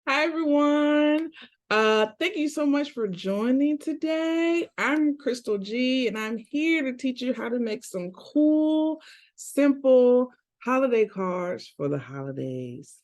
Hi, everyone. Thank you so much for joining today. I'm Crystal G, and I'm here to teach you how to make some cool, simple holiday cards for the holidays.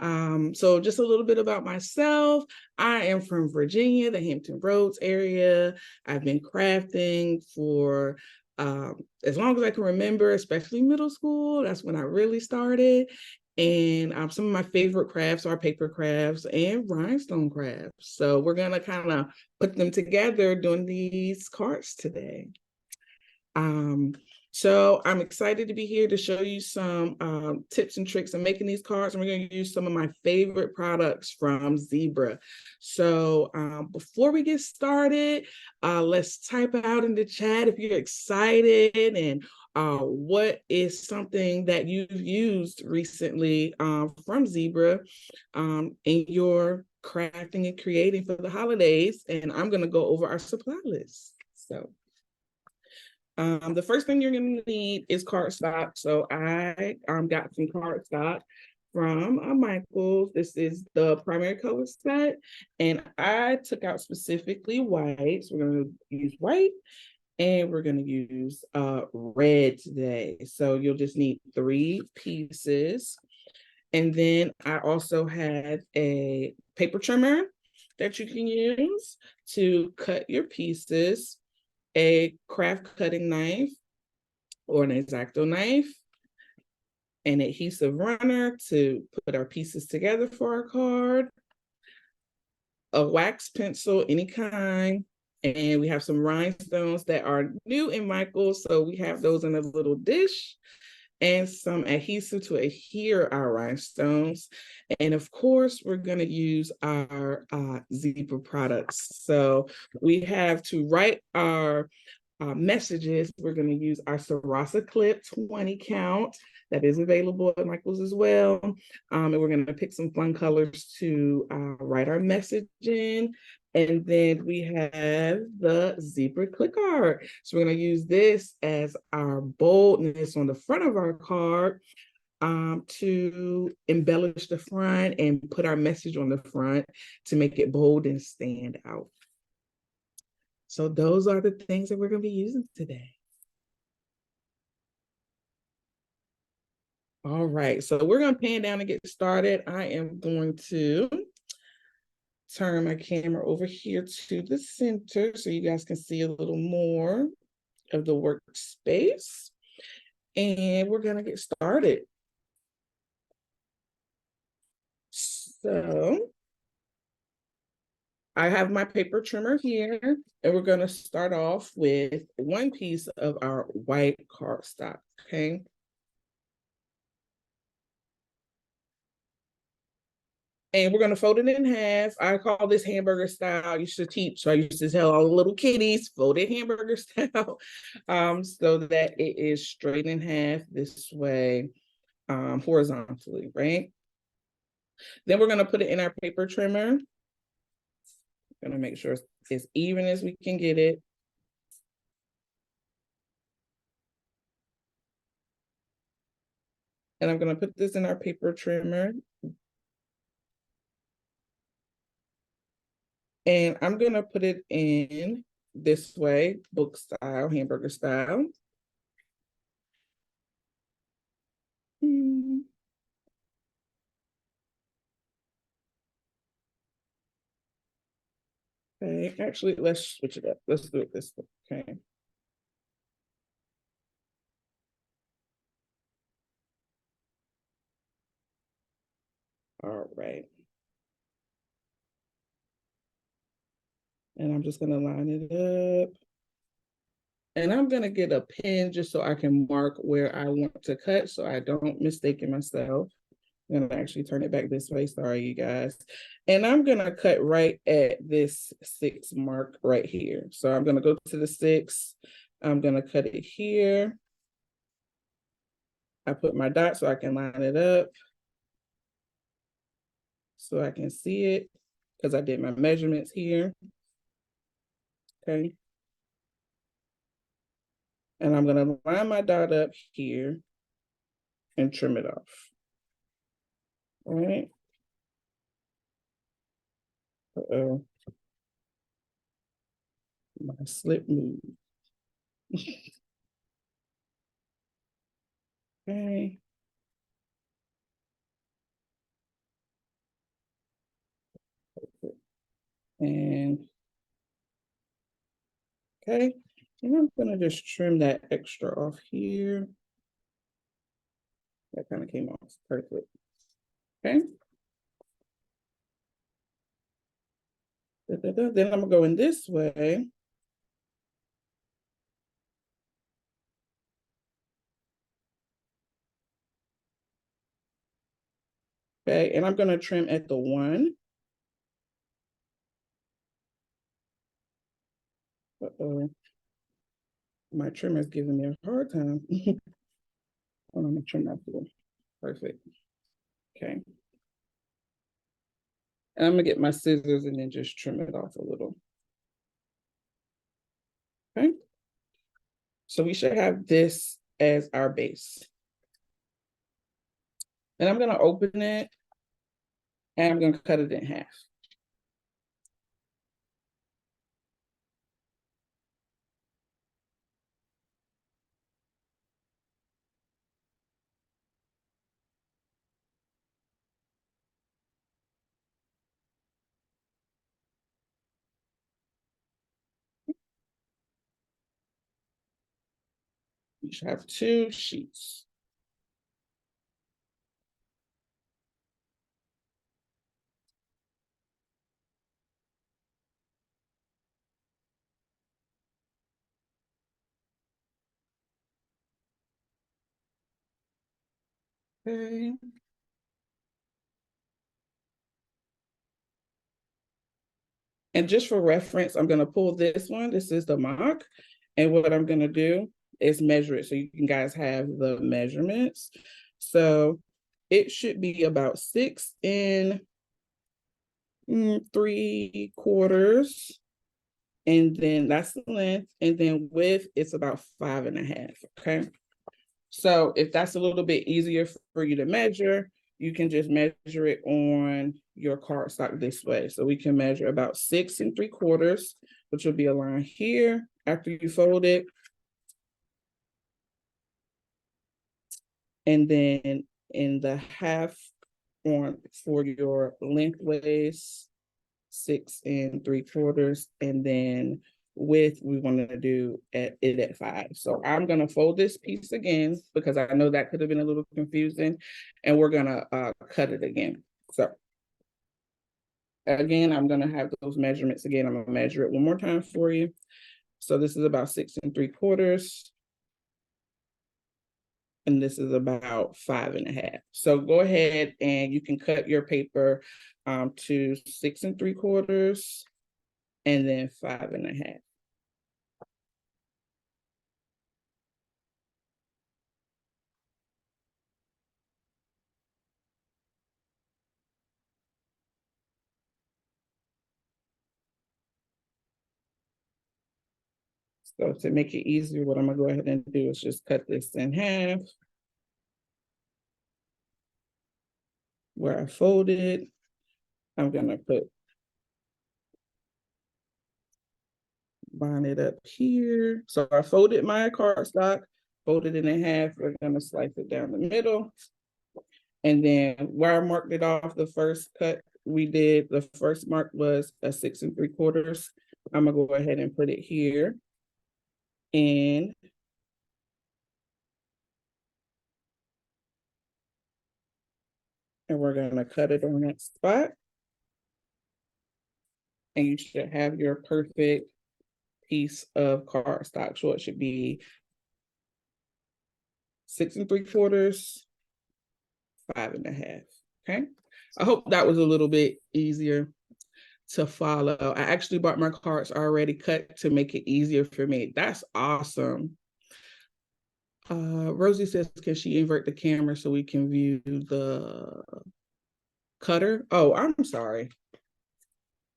So just a little bit about myself. I am from Virginia, the Hampton Roads area. I've been crafting for as long as I can remember, especially middle school. That's when I really started. And some of my favorite crafts are paper crafts and rhinestone crafts. So we're going to kind of put them together doing these cards today. Um, so I'm excited to be here to show you some tips and tricks in making these cards. And we're going to use some of my favorite products from Zebra. So before we get started, let's type out in the chat if you're excited and what is something that you've used recently from Zebra in your crafting and creating for the holidays. And I'm going to go over our supply list. So the first thing you're going to need is cardstock. So I got some cardstock from Michael's. This is the primary color set, and I took out specifically white. So we're going to use white, and we're going to use red today. So you'll just need 3 pieces. And then I also have a paper trimmer that you can use to cut your pieces, a craft cutting knife or an X-Acto knife, an adhesive runner to put our pieces together for our card, a wax pencil, any kind, and we have some rhinestones that are new in Michael's, so we have those in a little dish, and some adhesive to adhere our rhinestones. And of course, we're going to use our Zebra products. So we have to write our messages. We're going to use our Sarasa clip 20 count that is available at Michael's as well. And we're going to pick some fun colors to write our message in. And then we have the Zebra ClickArt. So we're going to use this as our boldness on the front of our card to embellish the front and put our message on the front to make it bold and stand out. So those are the things that we're going to be using today. All right, so we're going to pan down and get started. I am going to turn my camera over here to the center so you guys can see a little more of the workspace. And we're going to get started. So I have my paper trimmer here, and we're going to start off with 1 piece of our white cardstock, okay? And we're going to fold it in half. I call this hamburger style. I used to teach, so I used to tell all the little kiddies, fold it hamburger style, so that it is straight in half this way, horizontally, right? Then we're going to put it in our paper trimmer. Going to make sure it's as even as we can get it. And I'm going to put this in our paper trimmer. And I'm going to put it in this way, book style, hamburger style. Okay, actually, let's switch it up. Let's do it this way, okay? All right. And I'm just gonna line it up. And I'm gonna get a pen just so I can mark where I want to cut so I don't mistake it myself. I'm gonna actually turn it back this way. Sorry, you guys. And I'm gonna cut right at this 6 mark right here. So I'm gonna go to the 6. I'm gonna cut it here. I put my dot so I can line it up, so I can see it because I did my measurements here. Okay. And I'm gonna line my dot up here and trim it off. All right. Uh-oh. My slip move. Okay. And okay. And I'm gonna just trim that extra off here. That kind of came off perfect. Okay. Then I'm gonna go in this way. Okay, and I'm gonna trim at the 1. Uh-oh. My trimmer is giving me a hard time. I'm gonna trim that tool. Perfect. Okay. And I'm gonna get my scissors and then just trim it off a little. Okay. So we should have this as our base. And I'm gonna open it and I'm gonna cut it in half. You should have 2 sheets. Okay. And just for reference, I'm gonna pull this one. This is the mock. And what I'm gonna do is measure it so you can guys have the measurements. So it should be about 6 3/4. And then that's the length. And then width, it's about 5.5. Okay. So if that's a little bit easier for you to measure, you can just measure it on your cardstock this way. So we can measure about 6 3/4, which will be a line here after you fold it. And then in the half on for your lengthways, 6 3/4, and then width we want to do it at 5. So I'm going to fold this piece again because I know that could have been a little confusing, and we're going to cut it again. So again, I'm going to have those measurements again. I'm going to measure it one more time for you. So this is about 6 3/4. And this is about 5.5. So go ahead and you can cut your paper to 6 3/4 and then 5.5. So to make it easier, what I'm gonna go ahead and do is just cut this in half. Where I folded, I'm gonna bind it up here. So I folded my cardstock, folded it in half. We're gonna slice it down the middle. And then where I marked it off, the first cut we did, the first mark was a 6 3/4. I'm gonna go ahead and put it here. And we're gonna cut it on that spot. And you should have your perfect piece of cardstock. So it should be 6 3/4, 5.5. Okay. I hope that was a little bit easier to follow. I actually bought my cards already cut to make it easier for me. That's awesome. Rosie says, can she invert the camera so we can view the cutter? Oh, I'm sorry.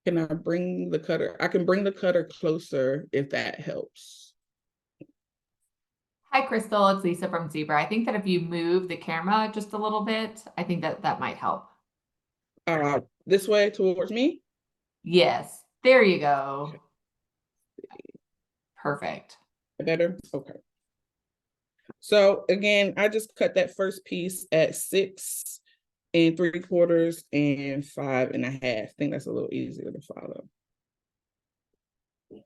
Can I bring the cutter? I can bring the cutter closer if that helps. Hi, Crystal. It's Lisa from Zebra. I think that if you move the camera just a little bit, I think that might help. This way towards me? Yes, there you go. Perfect. Better? Okay. So again, I just cut that first piece at 6 3/4 and 5 1/2. I think that's a little easier to follow.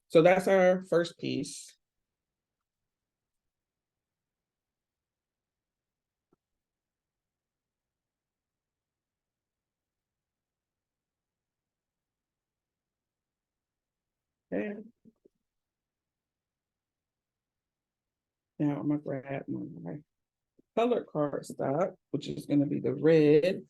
So that's our first piece. Okay. Now I'm gonna grab my color cardstock, which is gonna be the red.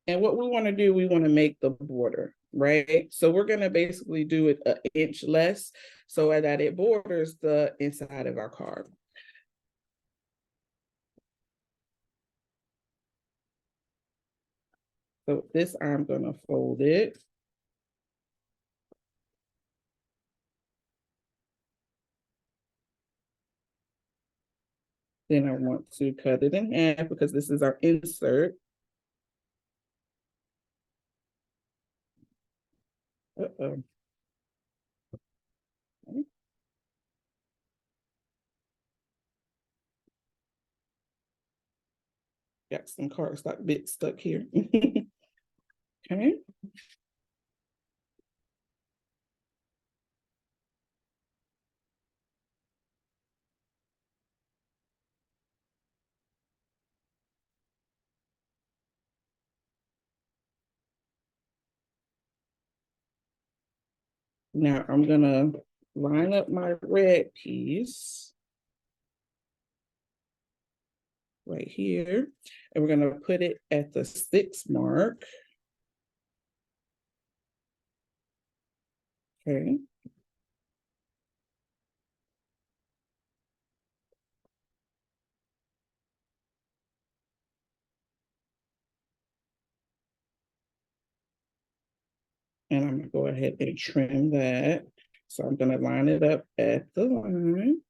And what we want to do, we want to make the border, right? So we're going to basically do it an inch less so that it borders the inside of our card. So this, I'm going to fold it. Then I want to cut it in half because this is our insert. Uh-oh. Okay. Got some cardstock bits stuck here. Okay. Now I'm gonna line up my red piece right here, and we're gonna put it at the 6 mark. Okay. And I'm gonna go ahead and trim that. So I'm gonna line it up at the line.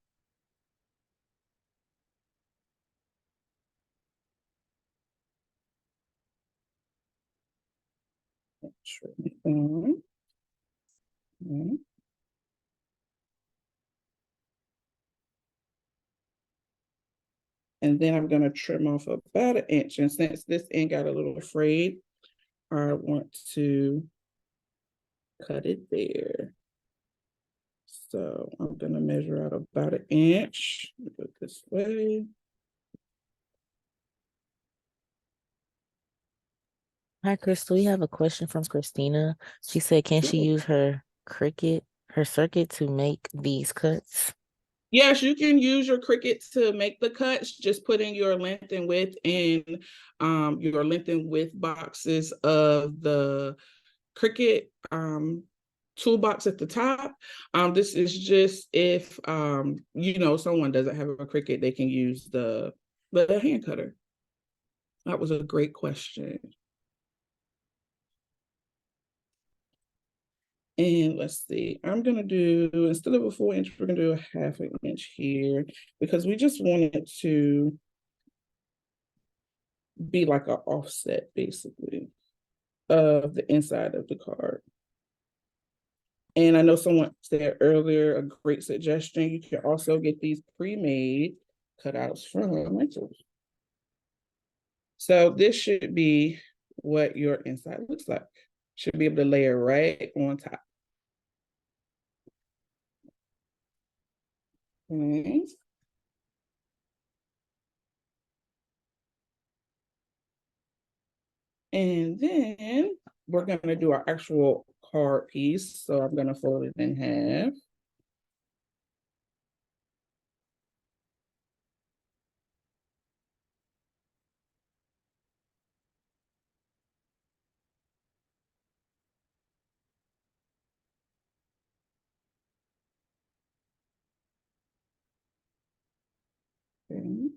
Trim it down. Okay. And then I'm gonna trim off about 1 inch. And since this end got a little frayed, I want to cut it there. So I'm gonna measure out about 1 inch. Go this way. Hi, Crystal. We have a question from Christina. She said, can she use her circuit to make these cuts? Yes, you can use your Cricut to make the cuts. Just put in your length and width in your length and width boxes of the Cricut toolbox at the top. This is just if someone doesn't have a Cricut, they can use the hand cutter. That was a great question. And let's see, I'm gonna do, instead of a 1 inch, we're gonna do a 1/2 inch here because we just want it to be like an offset basically of the inside of the card. And I know someone said earlier, a great suggestion, you can also get these pre-made cutouts from rentals. So this should be what your inside looks like. Should be able to layer right on top. Okay. And then we're gonna do our actual card piece. So I'm gonna fold it in half. Okay.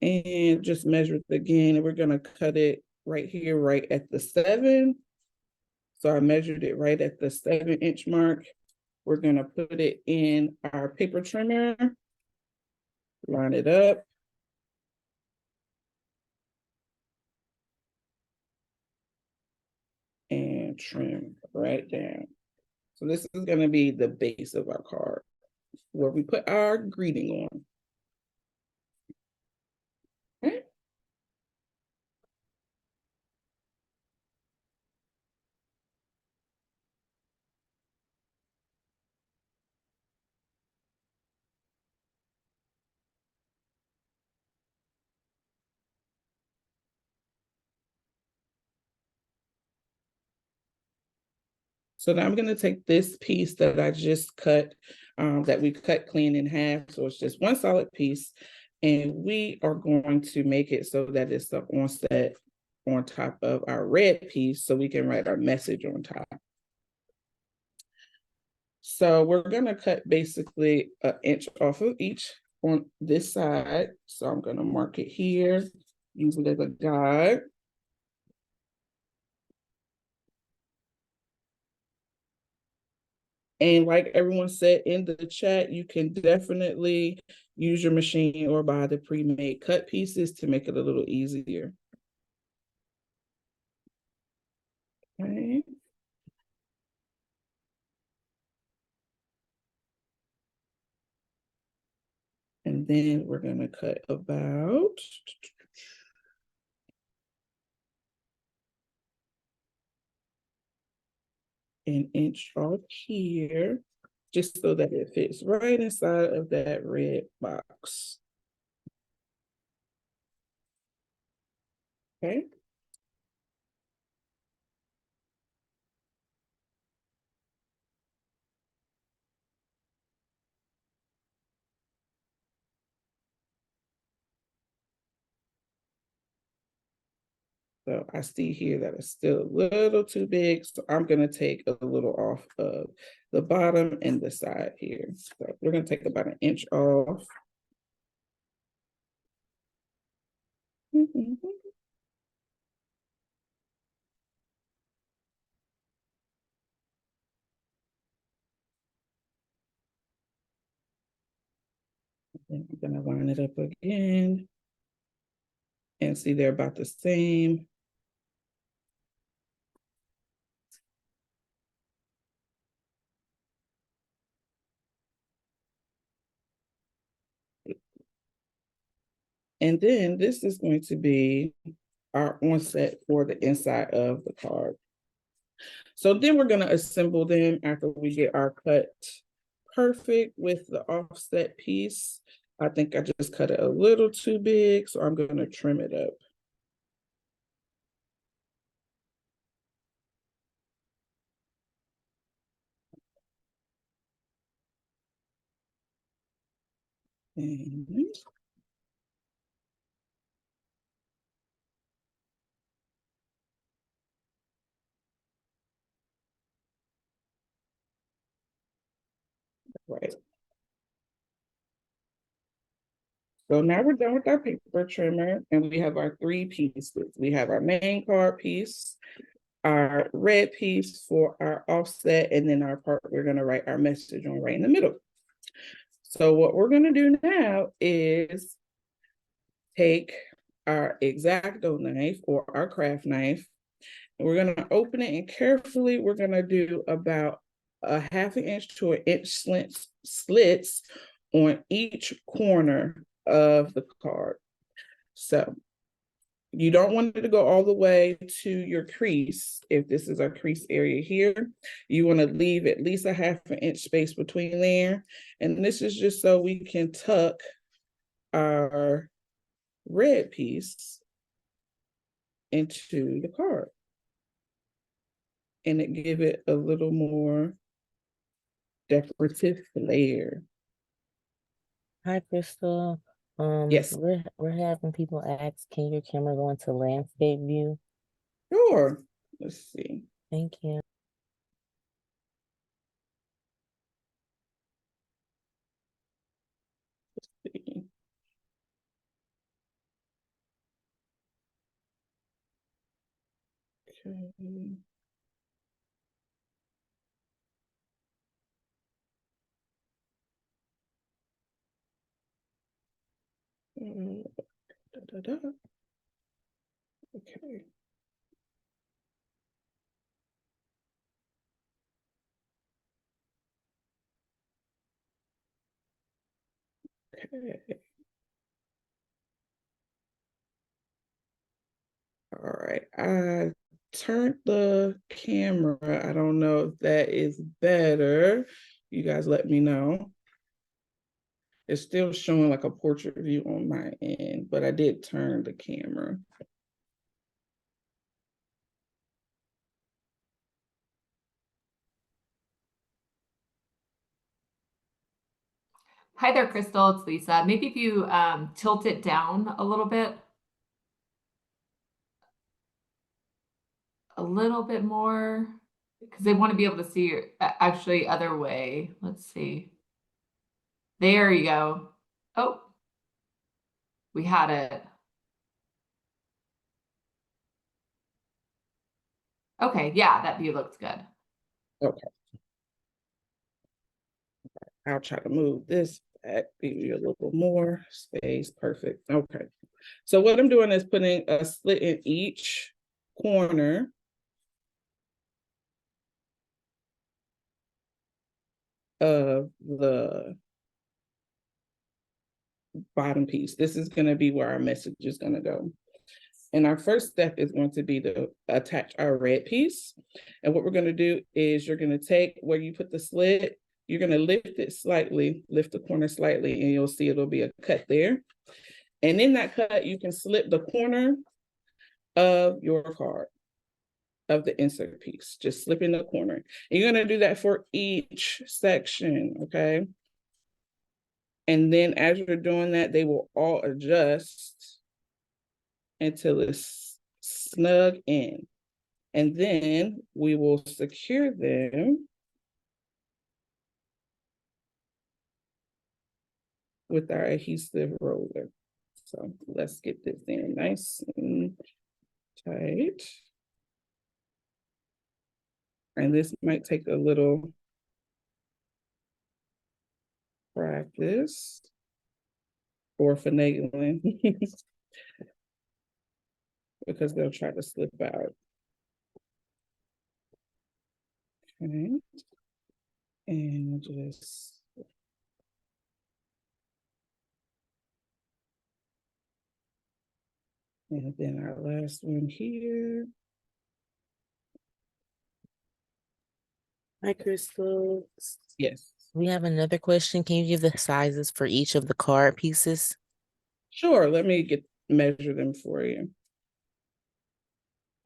And just measure it again, and we're gonna cut it right here, right at the 7. So I measured it right at the 7-inch mark. We're gonna put it in our paper trimmer, line it up. gonna trim right down. So this is gonna be the base of our card, where we put our greeting on. Okay. So now I'm gonna take this piece that I just cut, that we cut clean in half. So it's just one solid piece. And we are going to make it so that it's the onset on top of our red piece so we can write our message on top. So we're gonna cut basically an inch off of each on this side. So I'm gonna mark it here, use it as a guide. And like everyone said in the chat, you can definitely use your machine or buy the pre-made cut pieces to make it a little easier. Okay. And then we're gonna cut about an inch off here, just so that it fits right inside of that red box. Okay. So I see here that it's still a little too big. So I'm gonna take a little off of the bottom and the side here. So we're gonna take about an inch off. Mm-hmm. And I'm gonna line it up again and see they're about the same. And then this is going to be our onset for the inside of the card. So then we're gonna assemble them after we get our cut perfect with the offset piece. I think I just cut it a little too big, so I'm gonna trim it up. And right. So now we're done with our paper trimmer and we have our three pieces. We have our main card piece, our red piece for our offset, and then our part we're gonna write our message on right in the middle. So what we're gonna do now is take our X-Acto knife or our craft knife, and we're gonna open it and carefully we're gonna do about a half an inch to an inch slits on each corner of the card. So you don't want it to go all the way to your crease. If this is our crease area here, you want to leave at least a half an inch space between there. And this is just so we can tuck our red piece into the card. And it give it a little more decorative flair. Hi, Crystal. Yes, We're having people ask, can your camera go into landscape view? sure. Let's see. Thank you. Let's see. Okay. Da, da, da. Okay. Okay. All right, I turned the camera. I don't know if that is better. You guys let me know. It's still showing like a portrait view on my end, but I did turn the camera. Hi there, Crystal. It's Lisa. Maybe if you tilt it down a little bit. A little bit more, because they want to be able to see your actually other way. Let's see. There you go. Oh, we had it. Okay, yeah, that view looks good. Okay. I'll try to move this back, give you a little more space. Perfect. Okay. So what I'm doing is putting a slit in each corner of the bottom piece. This is going to be where our message is going to go. And our first step is going to be to attach our red piece. And what we're going to do is you're going to take where you put the slit, you're going to lift it slightly, lift the corner slightly, and you'll see it'll be a cut there. And in that cut, you can slip the corner of your card, of the insert piece, just slip in the corner. And you're going to do that for each section, okay? And then as you're doing that, they will all adjust until it's snug in. And then we will secure them with our adhesive roller. So let's get this in nice and tight. And this might take a little practice or finagling because they'll try to slip out. Okay. And just and then our last one here. Hi, Crystal. Yes. We have another question. Can you give the sizes for each of the card pieces? Sure. Let me measure them for you.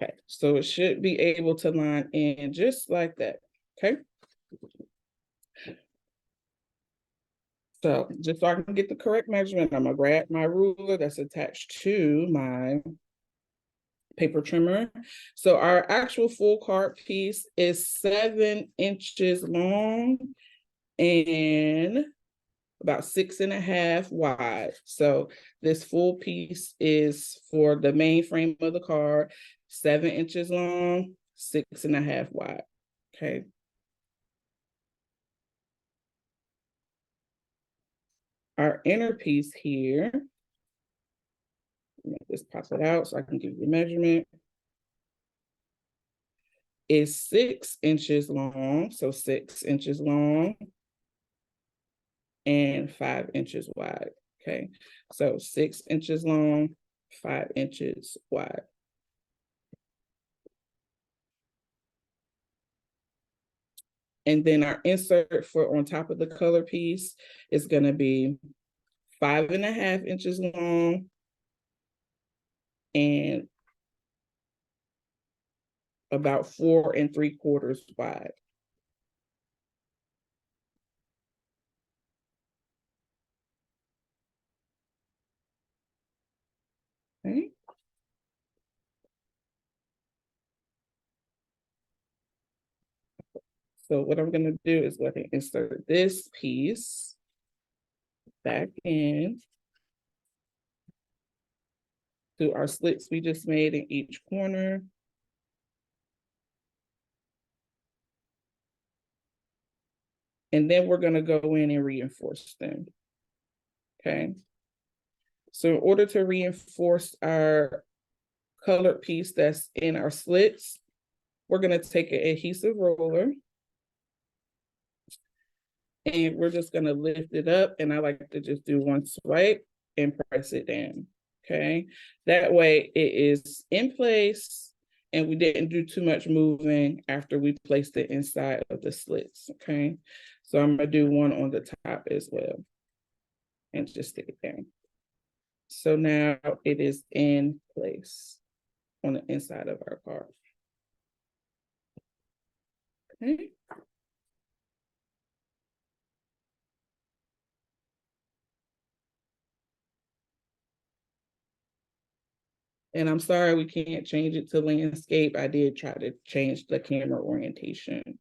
Okay. So it should be able to line in just like that. Okay. So just so I can get the correct measurement, I'm gonna grab my ruler that's attached to my paper trimmer. So our actual full card piece is 7 inches long and about 6.5 wide. So this full piece is for the main frame of the card, 7 inches long, 6.5 wide. Okay. Our inner piece here, let me just pop it out so I can give you the measurement, is 6 inches long. So 6 inches long and 5 inches wide. Okay. So 6 inches long, 5 inches wide. And then our insert for on top of the color piece is going to be 5.5 inches long and about 4 3/4 wide. Okay. So what I'm going to do is go ahead and insert this piece back in to our slits we just made in each corner. And then we're going to go in and reinforce them. Okay. So in order to reinforce our colored piece that's in our slits, we're going to take an adhesive roller And we're just gonna lift it up, and I like to just do one swipe and press it down, okay? That way it is in place and we didn't do too much moving after we placed it inside of the slits, okay? So I'm gonna do one on the top as well and just stick it down. So now it is in place on the inside of our card. Okay. And I'm sorry we can't change it to landscape. I did try to change the camera orientation.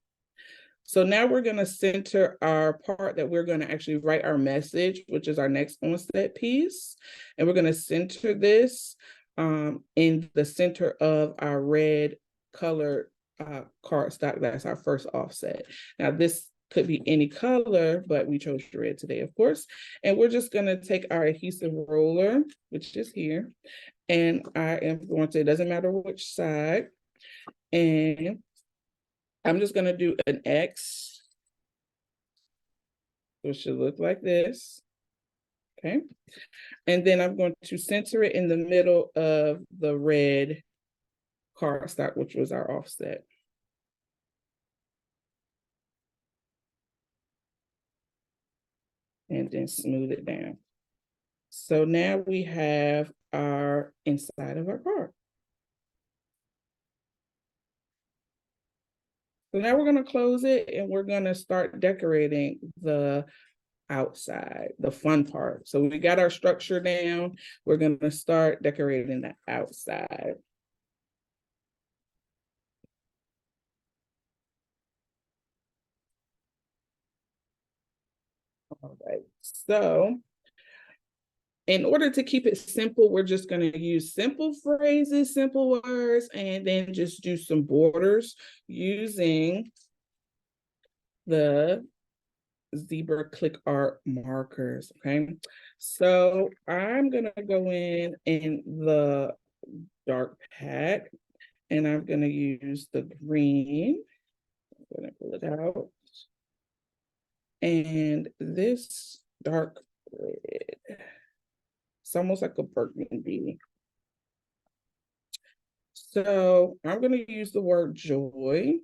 So now we're going to center our part that we're going to actually write our message, which is our next onset piece. And we're going to center this in the center of our red colored cardstock. That's our first offset. Now this could be any color, but we chose red today, of course. And we're just going to take our adhesive roller, which is here. And I am going to, it doesn't matter which side. And I'm just going to do an X. So it should look like this. Okay. And then I'm going to center it in the middle of the red cardstock, which was our offset. And then smooth it down. So now we have our inside of our card. So now we're going to close it and we're going to start decorating the outside, the fun part. So we got our structure down. We're going to start decorating the outside. All right. So in order to keep it simple, we're just going to use simple phrases, simple words, and then just do some borders using the zebra ClickArt markers, okay? So I'm gonna go in the dark pack and I'm gonna use the green. I'm gonna pull it out. And this dark red, it's almost like a burgundy. So I'm gonna use the word joy.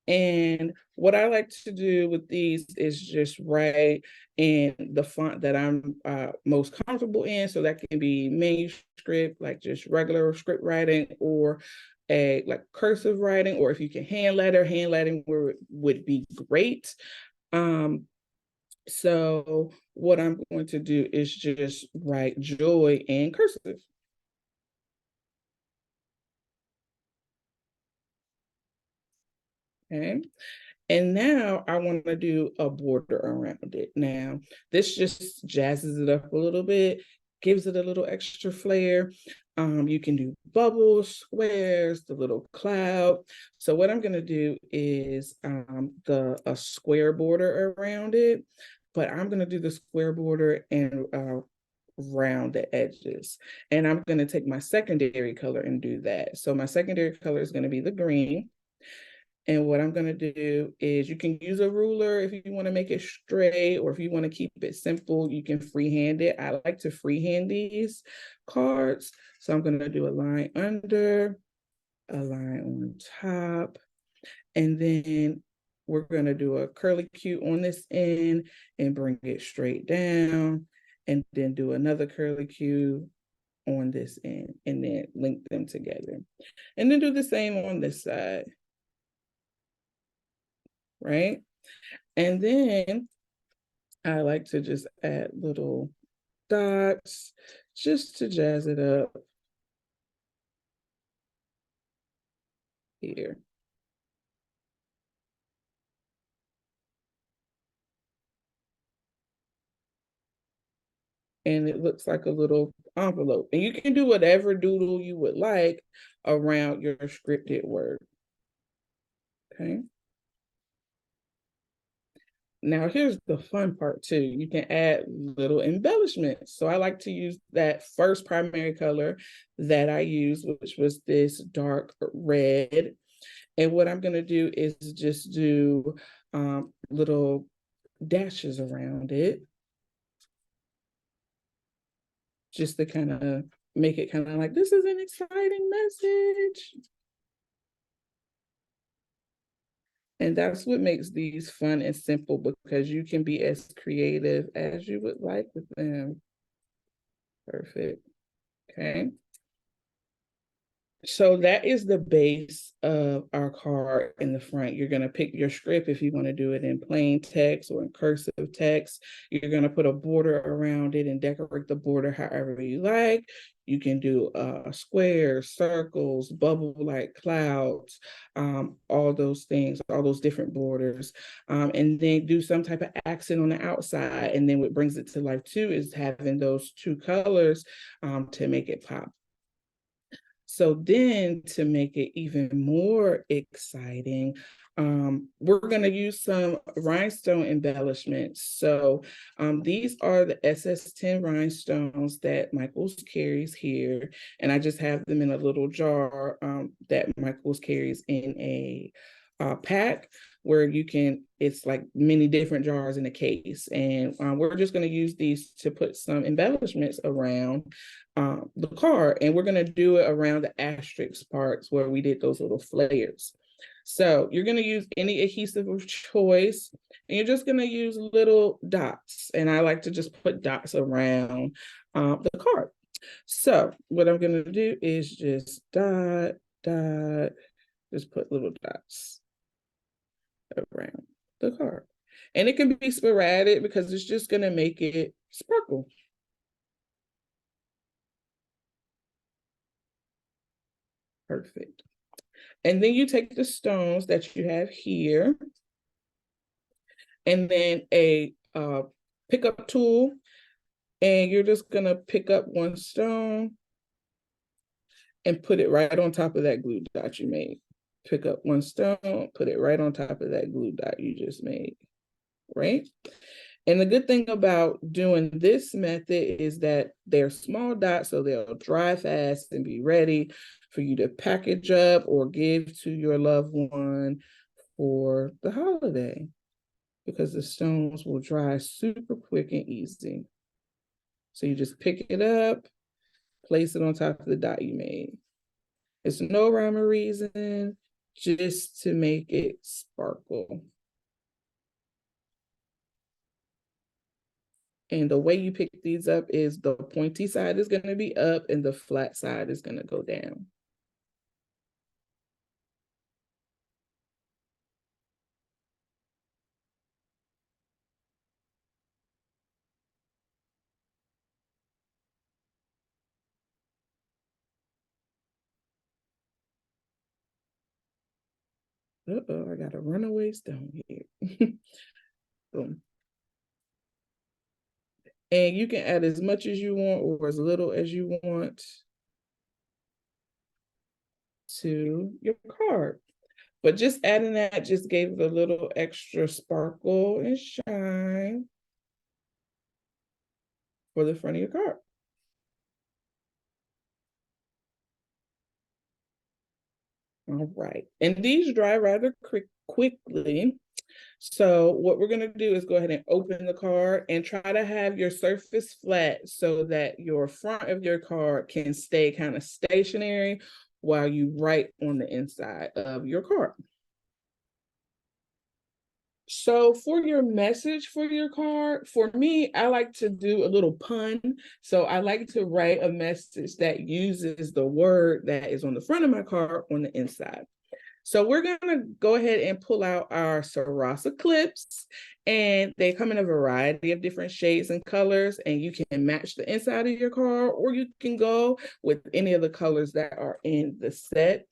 And what I like to do with these is just write in the font that I'm most comfortable in. So that can be manuscript, like just regular script writing, or a like cursive writing, or if you can hand lettering would be great. So what I'm going to do is just write joy in cursive. Okay. And now I want to do a border around it. Now, this just jazzes it up a little bit, gives it a little extra flair. You can do bubbles, squares, the little cloud. So what I'm going to do is a square border around it, but I'm going to do the square border and round the edges. And I'm going to take my secondary color and do that. So my secondary color is going to be the green. And what I'm going to do is you can use a ruler if you want to make it straight, or if you want to keep it simple, you can freehand it. I like to freehand these cards. So I'm going to do a line under, a line on top, and then we're going to do a curly Q on this end and bring it straight down, and then do another curly Q on this end, and then link them together. And then do the same on this side. Right? And then I like to just add little dots just to jazz it up here. And it looks like a little envelope. And you can do whatever doodle you would like around your scripted word. Okay. Now here's the fun part too. You can add little embellishments. So I like to use that first primary color that I used, which was this dark red. And what I'm going to do is just do little dashes around it, just to kind of make it kind of like, this is an exciting message. And that's what makes these fun and simple, because you can be as creative as you would like with them. Perfect. Okay. So that is the base of our card in the front. You're going to pick your script if you want to do it in plain text or in cursive text. You're going to put a border around it and decorate the border however you like. You can do squares, circles, bubble-like clouds, all those things, all those different borders, and then do some type of accent on the outside. And then what brings it to life too is having those two colors to make it pop. So then, to make it even more exciting, we're going to use some rhinestone embellishments. So these are the SS10 rhinestones that Michaels carries here. And I just have them in a little jar that Michaels carries in a pack, where you can, it's like many different jars in a case. And we're just going to use these to put some embellishments around the card. And we're going to do it around the asterisk parts where we did those little flares. So you're going to use any adhesive of choice, and you're just going to use little dots. And I like to just put dots around the card. So what I'm going to do is just dot, dot, just put little dots around the card. And it can be sporadic because it's just going to make it sparkle. Perfect. And then you take the stones that you have here, and then a pickup tool, and you're just going to pick up one stone and put it right on top of that glue dot you made. Pick up one stone, put it right on top of that glue dot you just made, right? And the good thing about doing this method is that they're small dots, so they'll dry fast and be ready for you to package up or give to your loved one for the holiday, because the stones will dry super quick and easy. So you just pick it up, place it on top of the dot you made. It's no rhyme or reason, just to make it sparkle. And the way you pick these up is the pointy side is going to be up and the flat side is going to go down. Uh-oh, I got a runaway stone here. Boom. And you can add as much as you want or as little as you want to your card. But just adding that just gave it a little extra sparkle and shine for the front of your card. All right, and these dry rather quickly. So what we're gonna do is go ahead and open the card and try to have your surface flat so that your front of your card can stay kind of stationary while you write on the inside of your card. So for your message for your card, for me, I like to do a little pun. So I like to write a message that uses the word that is on the front of my card on the inside. So we're gonna go ahead and pull out our Sarasa clips, and they come in a variety of different shades and colors, and you can match the inside of your card, or you can go with any of the colors that are in the set.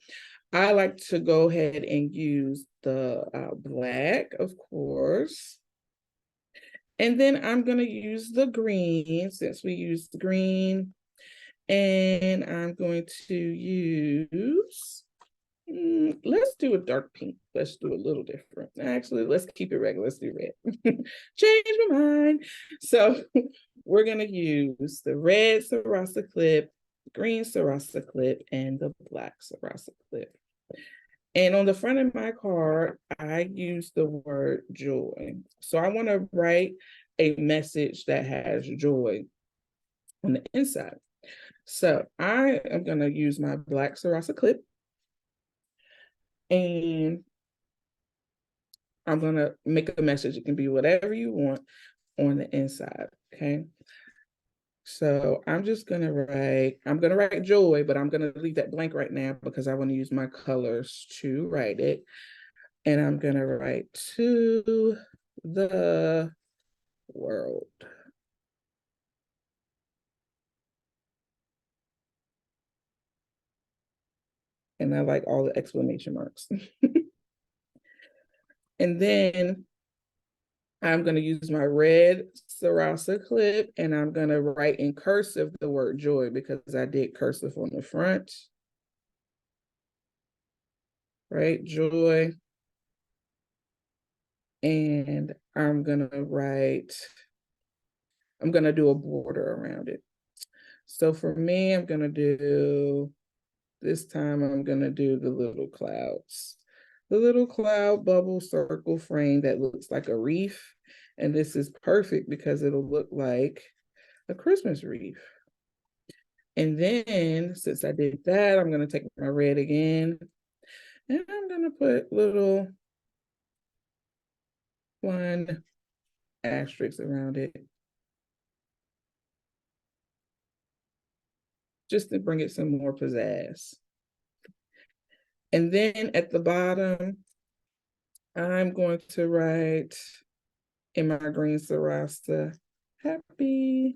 I like to go ahead and use the black, of course. And then I'm going to use the green, since we used the green. And I'm going to use, let's do a dark pink. Let's do a little different. Actually, let's keep it regular. Let's do red. Change my mind. So we're going to use the red Sarasa clip, green Sarasa clip, and the black Sarasa clip. And on the front of my card, I use the word joy. So I want to write a message that has joy on the inside. So I am going to use my black Sarasa clip. And I'm going to make a message. It can be whatever you want on the inside. Okay. So I'm going to write joy, but I'm going to leave that blank right now because I want to use my colors to write it. And I'm going to write to the world. And I like all the exclamation marks. And then I'm going to use my red Sarasa clip and I'm going to write in cursive the word joy because I did cursive on the front. Right, joy. And I'm going to do a border around it. So for me, this time I'm going to do the little clouds. The little cloud bubble circle frame that looks like a wreath. And this is perfect because it'll look like a Christmas wreath. And then since I did that, I'm going to take my red again. And I'm going to put little one asterisk around it. Just to bring it some more pizzazz. And then at the bottom, I'm going to write in my green Sarasa, happy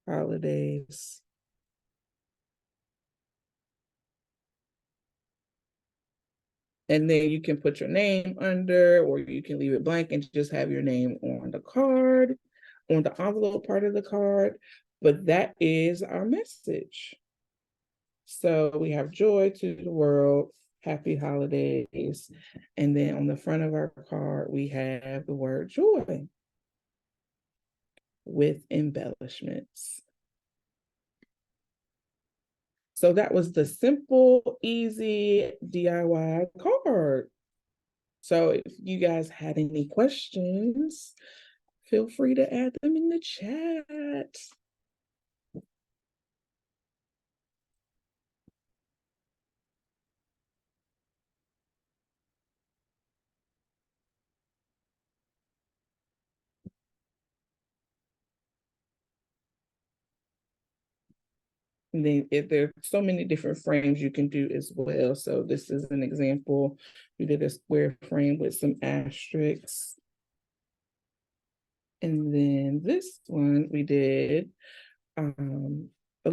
holidays. And then you can put your name under, or you can leave it blank and just have your name on the card, on the envelope part of the card. But that is our message. So we have joy to the world, happy holidays. And then on the front of our card, we have the word joy with embellishments. So that was the simple, easy DIY card. So if you guys had any questions, feel free to add them in the chat. And then if there are so many different frames you can do as well. So this is an example. We did a square frame with some asterisks. And then this one we did a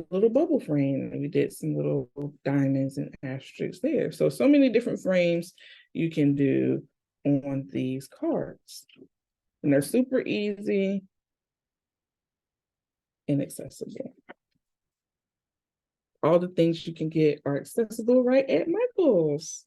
little bubble frame. And we did some little diamonds and asterisks there. So many different frames you can do on these cards. And they're super easy and accessible. All the things you can get are accessible right at Michael's.